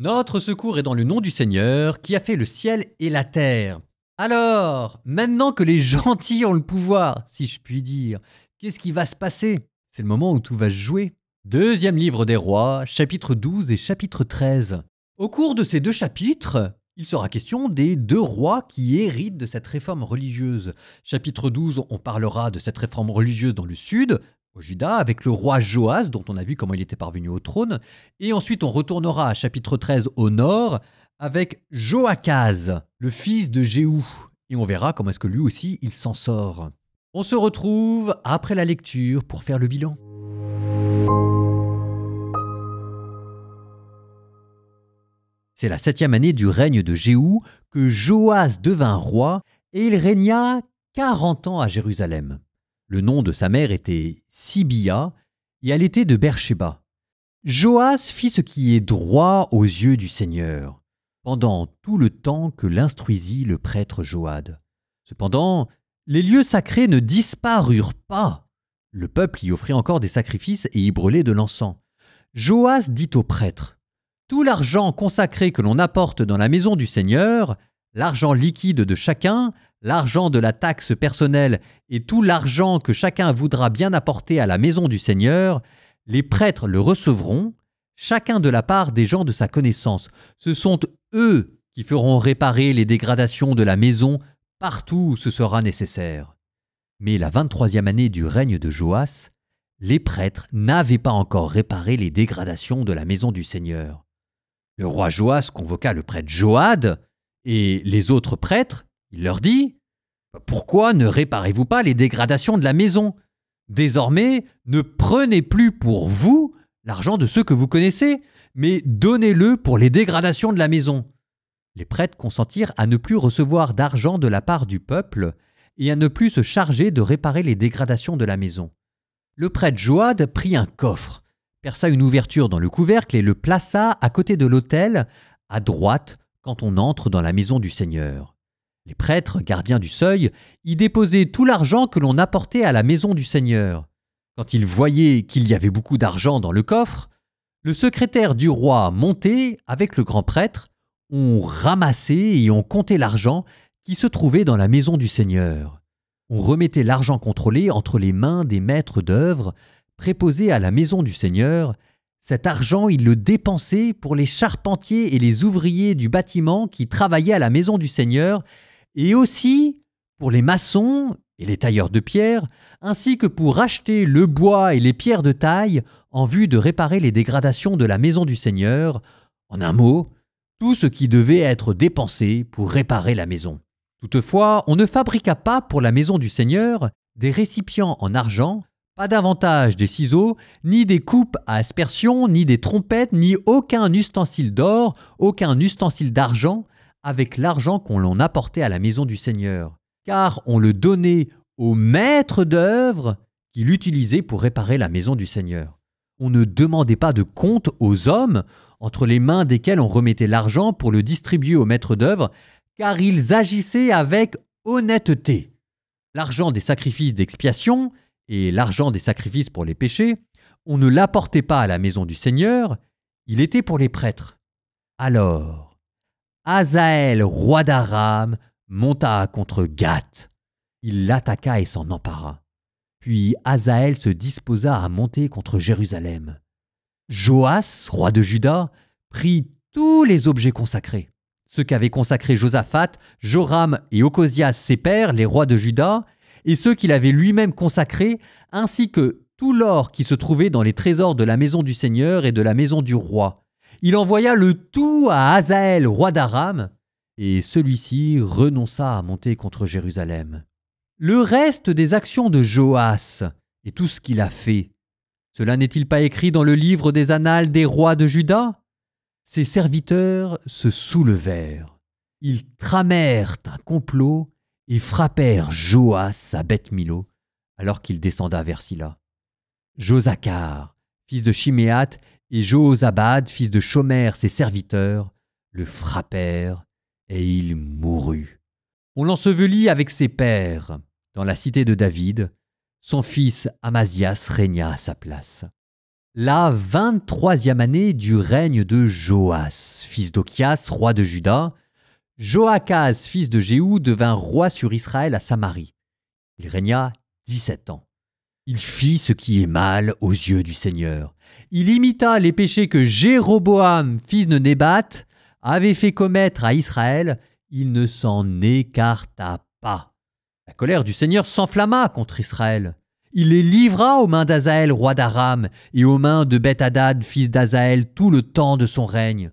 Notre secours est dans le nom du Seigneur qui a fait le ciel et la terre. Alors, maintenant que les gentils ont le pouvoir, si je puis dire, qu'est-ce qui va se passer? C'est le moment où tout va se jouer. Deuxième livre des rois, chapitre 12 et chapitre 13. Au cours de ces deux chapitres, il sera question des deux rois qui héritent de cette réforme religieuse. Chapitre 12, on parlera de cette réforme religieuse dans le sud, au Juda, avec le roi Joas, dont on a vu comment il était parvenu au trône. Et ensuite, on retournera à chapitre 13 au nord, avec Joachaz, le fils de Jéhou. Et on verra comment est-ce que lui aussi, il s'en sort. On se retrouve après la lecture pour faire le bilan. C'est la 7e année du règne de Jéhou que Joas devint roi et il régna 40 ans à Jérusalem. Le nom de sa mère était Sibia et elle était de Beersheba. Joas fit ce qui est droit aux yeux du Seigneur, pendant tout le temps que l'instruisit le prêtre Joad. Cependant, les lieux sacrés ne disparurent pas. Le peuple y offrit encore des sacrifices et y brûlait de l'encens. Joas dit au prêtre: « Tout l'argent consacré que l'on apporte dans la maison du Seigneur, l'argent liquide de chacun, l'argent de la taxe personnelle et tout l'argent que chacun voudra bien apporter à la maison du Seigneur, les prêtres le recevront, chacun de la part des gens de sa connaissance. Ce sont eux qui feront réparer les dégradations de la maison partout où ce sera nécessaire. » Mais la 23e année du règne de Joas, les prêtres n'avaient pas encore réparé les dégradations de la maison du Seigneur. Le roi Joas convoqua le prêtre Joad et les autres prêtres. Il leur dit: « Pourquoi ne réparez-vous pas les dégradations de la maison? Désormais, ne prenez plus pour vous l'argent de ceux que vous connaissez, mais donnez-le pour les dégradations de la maison. » Les prêtres consentirent à ne plus recevoir d'argent de la part du peuple et à ne plus se charger de réparer les dégradations de la maison. Le prêtre Joad prit un coffre, perça une ouverture dans le couvercle et le plaça à côté de l'autel, à droite, quand on entre dans la maison du Seigneur. Les prêtres, gardiens du seuil, y déposaient tout l'argent que l'on apportait à la maison du Seigneur. Quand ils voyaient qu'il y avait beaucoup d'argent dans le coffre, le secrétaire du roi montait avec le grand prêtre, on ramassait et on comptait l'argent qui se trouvait dans la maison du Seigneur. On remettait l'argent contrôlé entre les mains des maîtres d'œuvre, préposés à la maison du Seigneur. Cet argent, ils le dépensaient pour les charpentiers et les ouvriers du bâtiment qui travaillaient à la maison du Seigneur, et aussi pour les maçons et les tailleurs de pierre, ainsi que pour acheter le bois et les pierres de taille en vue de réparer les dégradations de la maison du Seigneur. En un mot, tout ce qui devait être dépensé pour réparer la maison. Toutefois, on ne fabriqua pas pour la maison du Seigneur des récipients en argent, pas davantage des ciseaux, ni des coupes à aspersion, ni des trompettes, ni aucun ustensile d'or, aucun ustensile d'argent, avec l'argent qu'on l'on apportait à la maison du Seigneur, car on le donnait aux maîtres d'œuvre qui l'utilisaient pour réparer la maison du Seigneur. On ne demandait pas de compte aux hommes, entre les mains desquels on remettait l'argent pour le distribuer aux maîtres d'œuvre, car ils agissaient avec honnêteté. L'argent des sacrifices d'expiation et l'argent des sacrifices pour les péchés, on ne l'apportait pas à la maison du Seigneur, il était pour les prêtres. Alors, Hazaël, roi d'Aram, monta contre Gath. Il l'attaqua et s'en empara. Puis Hazaël se disposa à monter contre Jérusalem. Joas, roi de Juda, prit tous les objets consacrés, ceux qu'avaient consacrés Josaphat, Joram et Ocosias ses pères, les rois de Juda, et ceux qu'il avait lui-même consacrés, ainsi que tout l'or qui se trouvait dans les trésors de la maison du Seigneur et de la maison du roi. Il envoya le tout à Hazaël, roi d'Aram, et celui-ci renonça à monter contre Jérusalem. Le reste des actions de Joas et tout ce qu'il a fait, cela n'est-il pas écrit dans le livre des annales des rois de Juda? Ses serviteurs se soulevèrent. Ils tramèrent un complot et frappèrent Joas à Beth-Milo alors qu'il descenda vers Silla. Josacar, fils de Chiméat, et Jehozabad, fils de Shomer, ses serviteurs, le frappèrent et il mourut. On l'ensevelit avec ses pères dans la cité de David. Son fils Amazias régna à sa place. la 23e année du règne de Joas, fils d'Ochias, roi de Juda, Joachaz, fils de Jéhou, devint roi sur Israël à Samarie. Il régna 17 ans. Il fit ce qui est mal aux yeux du Seigneur. Il imita les péchés que Jéroboam, fils de Nébat, avait fait commettre à Israël. Il ne s'en écarta pas. La colère du Seigneur s'enflamma contre Israël. Il les livra aux mains d'Hazaël, roi d'Aram, et aux mains de Ben-Hadad, fils d'Hazaël, tout le temps de son règne.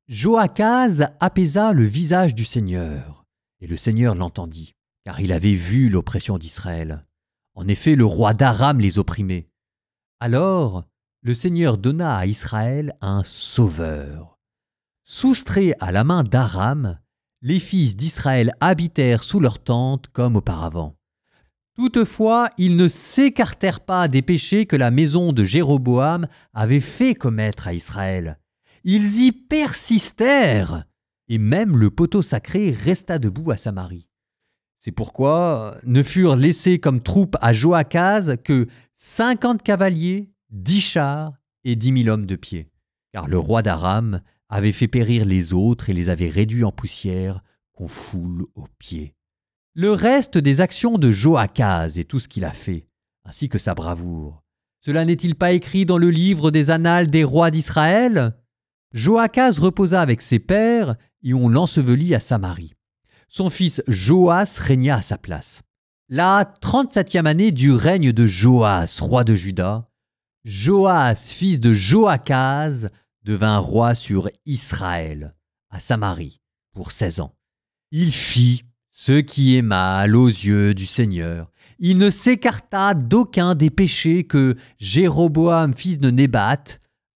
Joachaz apaisa le visage du Seigneur, et le Seigneur l'entendit, car il avait vu l'oppression d'Israël. En effet, le roi d'Aram les opprimait. Alors, le Seigneur donna à Israël un sauveur. Soustraits à la main d'Aram, les fils d'Israël habitèrent sous leur tente comme auparavant. Toutefois, ils ne s'écartèrent pas des péchés que la maison de Jéroboam avait fait commettre à Israël. Ils y persistèrent, et même le poteau sacré resta debout à Samarie. C'est pourquoi ne furent laissés comme troupe à Joachaz que 50 cavaliers, 10 chars et 10 000 hommes de pied. Car le roi d'Aram avait fait périr les autres et les avait réduits en poussière qu'on foule aux pieds. Le reste des actions de Joachaz et tout ce qu'il a fait, ainsi que sa bravoure, cela n'est-il pas écrit dans le livre des annales des rois d'Israël? Joachaz reposa avec ses pères et on l'ensevelit à Samarie. Son fils Joas régna à sa place. La 37e année du règne de Joas, roi de Juda, Joas, fils de Joachaz, devint roi sur Israël, à Samarie, pour 16 ans. Il fit ce qui est mal aux yeux du Seigneur. Il ne s'écarta d'aucun des péchés que Jéroboam, fils de Nébat,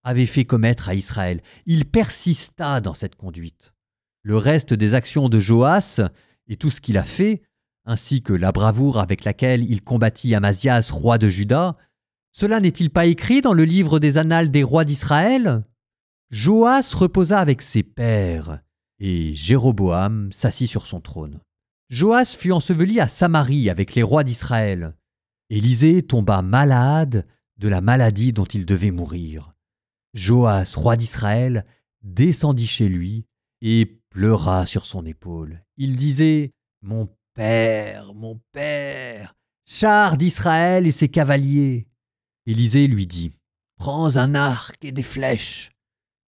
avait fait commettre à Israël. Il persista dans cette conduite. Le reste des actions de Joas et tout ce qu'il a fait, ainsi que la bravoure avec laquelle il combattit Amazias, roi de Juda, cela n'est-il pas écrit dans le livre des annales des rois d'Israël? Joas reposa avec ses pères, et Jéroboam s'assit sur son trône. Joas fut enseveli à Samarie avec les rois d'Israël. Élisée tomba malade de la maladie dont il devait mourir. Joas, roi d'Israël, descendit chez lui et pleura sur son épaule. Il disait « Mon père, char d'Israël et ses cavaliers !» Élisée lui dit « Prends un arc et des flèches. »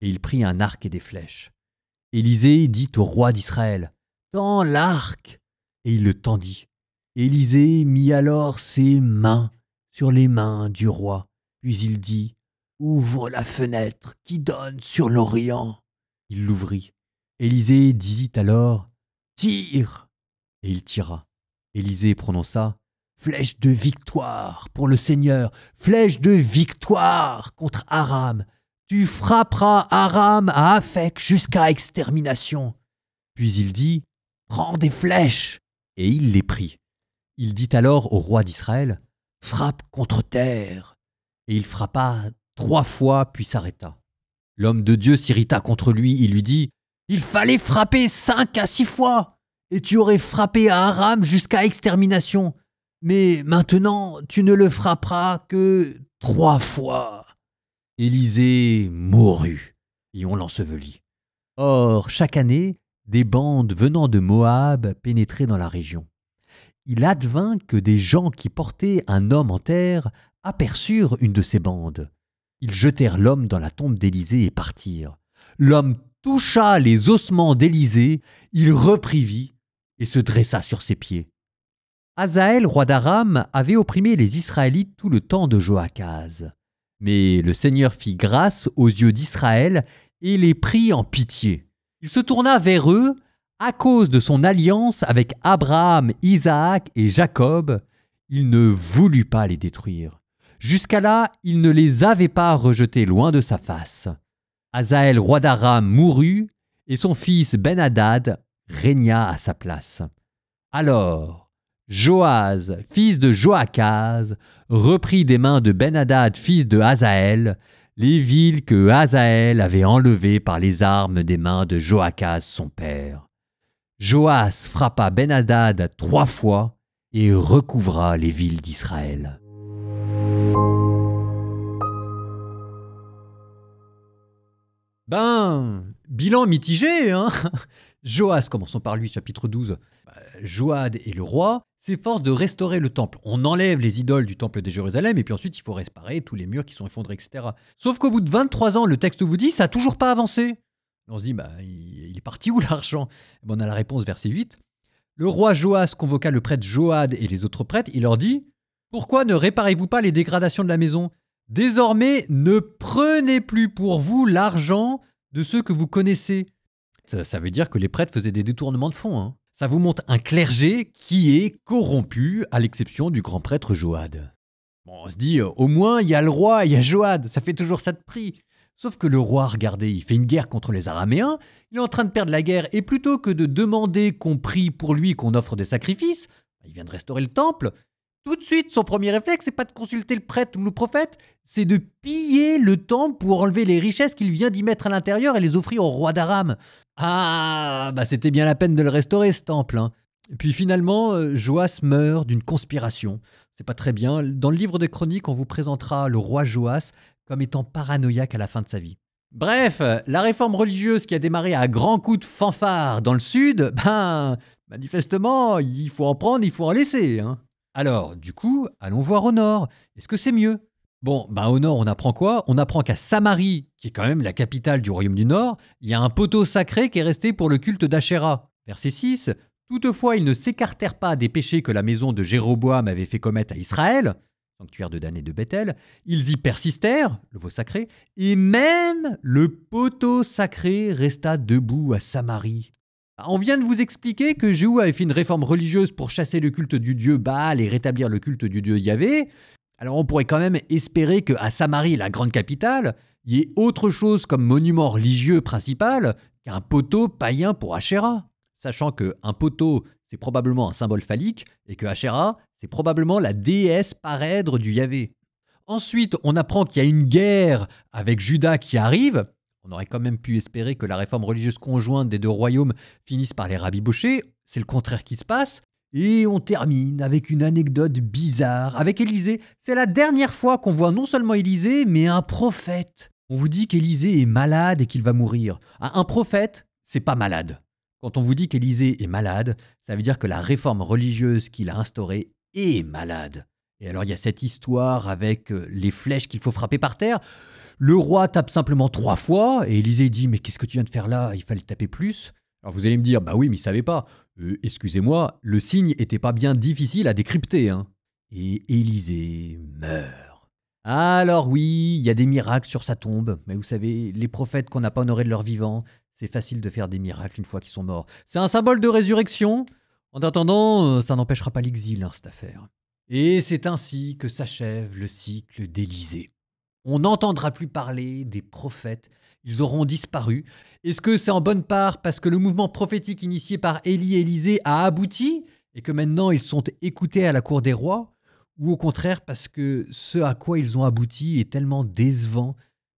Et il prit un arc et des flèches. Élisée dit au roi d'Israël « Tends l'arc !» Et il le tendit. Élisée mit alors ses mains sur les mains du roi. Puis il dit « Ouvre la fenêtre qui donne sur l'Orient. » Il l'ouvrit. Élisée dit alors « Tire !» Et il tira. Élisée prononça « Flèche de victoire pour le Seigneur, flèche de victoire contre Aram. Tu frapperas Aram à Aphek jusqu'à extermination. » Puis il dit « Prends des flèches !» Et il les prit. Il dit alors au roi d'Israël « Frappe contre terre !» Et il frappa 3 fois puis s'arrêta. L'homme de Dieu s'irrita contre lui, il lui dit « Il fallait frapper 5 à 6 fois, et tu aurais frappé à Aram jusqu'à extermination. Mais maintenant, tu ne le frapperas que 3 fois. » Élisée mourut, et on l'ensevelit. Or, chaque année, des bandes venant de Moab pénétraient dans la région. Il advint que des gens qui portaient un homme en terre aperçurent une de ces bandes. Ils jetèrent l'homme dans la tombe d'Élisée et partirent. L'homme toucha les ossements d'Élisée, il reprit vie et se dressa sur ses pieds. Hazaël, roi d'Aram, avait opprimé les Israélites tout le temps de Joachaz. Mais le Seigneur fit grâce aux yeux d'Israël et les prit en pitié. Il se tourna vers eux à cause de son alliance avec Abraham, Isaac et Jacob. Il ne voulut pas les détruire. Jusqu'à là, il ne les avait pas rejetés loin de sa face. Hazaël, roi d'Aram, mourut, et son fils Ben-Hadad régna à sa place. Alors, Joas, fils de Joachaz, reprit des mains de Ben-Hadad, fils de Hazaël, les villes que Hazaël avait enlevées par les armes des mains de Joachaz son père. Joas frappa Ben-Hadad 3 fois et recouvra les villes d'Israël. Bilan mitigé, hein. Joas, commençons par lui, chapitre 12. Joad et le roi s'efforcent de restaurer le temple. On enlève les idoles du temple de Jérusalem et puis ensuite il faut réparer tous les murs qui sont effondrés, etc. Sauf qu'au bout de 23 ans, le texte vous dit, ça n'a toujours pas avancé. On se dit, il est parti où l'argent? On a la réponse, verset 8. Le roi Joas convoqua le prêtre Joad et les autres prêtres. Il leur dit, pourquoi ne réparez-vous pas les dégradations de la maison? Désormais, ne prenez plus pour vous l'argent de ceux que vous connaissez. Ça veut dire que les prêtres faisaient des détournements de fonds. Hein. Ça vous montre un clergé qui est corrompu, à l'exception du grand prêtre Joad. Bon, on se dit, au moins, il y a le roi, il y a Joad, ça fait toujours ça de prix. Sauf que le roi, regardez, il fait une guerre contre les Araméens, il est en train de perdre la guerre, et plutôt que de demander qu'on prie pour lui, qu'on offre des sacrifices, il vient de restaurer le temple. Tout de suite, son premier réflexe, c'est pas de consulter le prêtre ou le prophète, c'est de piller le temple pour enlever les richesses qu'il vient d'y mettre à l'intérieur et les offrir au roi d'Aram. Ah, c'était bien la peine de le restaurer, ce temple. Hein. Et puis finalement, Joas meurt d'une conspiration. C'est pas très bien. Dans le livre des Chroniques, on vous présentera le roi Joas comme étant paranoïaque à la fin de sa vie. Bref, la réforme religieuse qui a démarré à grands coups de fanfare dans le sud, manifestement, il faut en prendre, il faut en laisser. Hein. Alors, du coup, allons voir au nord. Est-ce que c'est mieux? Bon, au nord, on apprend quoi? On apprend qu'à Samarie, qui est quand même la capitale du royaume du Nord, il y a un poteau sacré qui est resté pour le culte d'Achéra. Verset 6. Toutefois, ils ne s'écartèrent pas des péchés que la maison de Jéroboam avait fait commettre à Israël, sanctuaire de Dan et de Bethel. Ils y persistèrent, le veau sacré, et même le poteau sacré resta debout à Samarie. On vient de vous expliquer que Jéhou avait fait une réforme religieuse pour chasser le culte du dieu Baal et rétablir le culte du dieu Yahvé. Alors on pourrait quand même espérer qu'à Samarie, la grande capitale, il y ait autre chose comme monument religieux principal qu'un poteau païen pour Achéra. Sachant qu'un poteau, c'est probablement un symbole phallique et que Achéra, c'est probablement la déesse parèdre du Yahvé. Ensuite, on apprend qu'il y a une guerre avec Juda qui arrive. On aurait quand même pu espérer que la réforme religieuse conjointe des deux royaumes finisse par les rabibocher. C'est le contraire qui se passe. Et on termine avec une anecdote bizarre avec Élisée. C'est la dernière fois qu'on voit non seulement Élisée, mais un prophète. On vous dit qu'Élisée est malade et qu'il va mourir. Un prophète, c'est pas malade. Quand on vous dit qu'Élisée est malade, ça veut dire que la réforme religieuse qu'il a instaurée est malade. Et alors il y a cette histoire avec les flèches qu'il faut frapper par terre. Le roi tape simplement 3 fois et Élisée dit « Mais qu'est-ce que tu viens de faire là? Il fallait taper plus ». Alors vous allez me dire « Bah oui, mais il savait pas ». Excusez-moi, le signe était pas bien difficile à décrypter. Hein. Et Élisée meurt. Alors oui, il y a des miracles sur sa tombe. Mais vous savez, les prophètes qu'on n'a pas honorés de leur vivant, c'est facile de faire des miracles une fois qu'ils sont morts. C'est un symbole de résurrection. En attendant, ça n'empêchera pas l'exil, hein, cette affaire. Et c'est ainsi que s'achève le cycle d'Élisée. On n'entendra plus parler des prophètes, ils auront disparu. Est-ce que c'est en bonne part parce que le mouvement prophétique initié par Élie et Élisée a abouti et que maintenant ils sont écoutés à la cour des rois? Ou au contraire parce que ce à quoi ils ont abouti est tellement décevant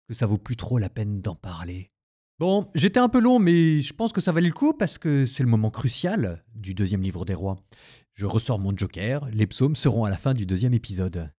que ça vaut plus trop la peine d'en parler? Bon, j'étais un peu long, mais je pense que ça valait le coup parce que c'est le moment crucial du deuxième livre des rois. Je ressors mon joker, les psaumes seront à la fin du deuxième épisode.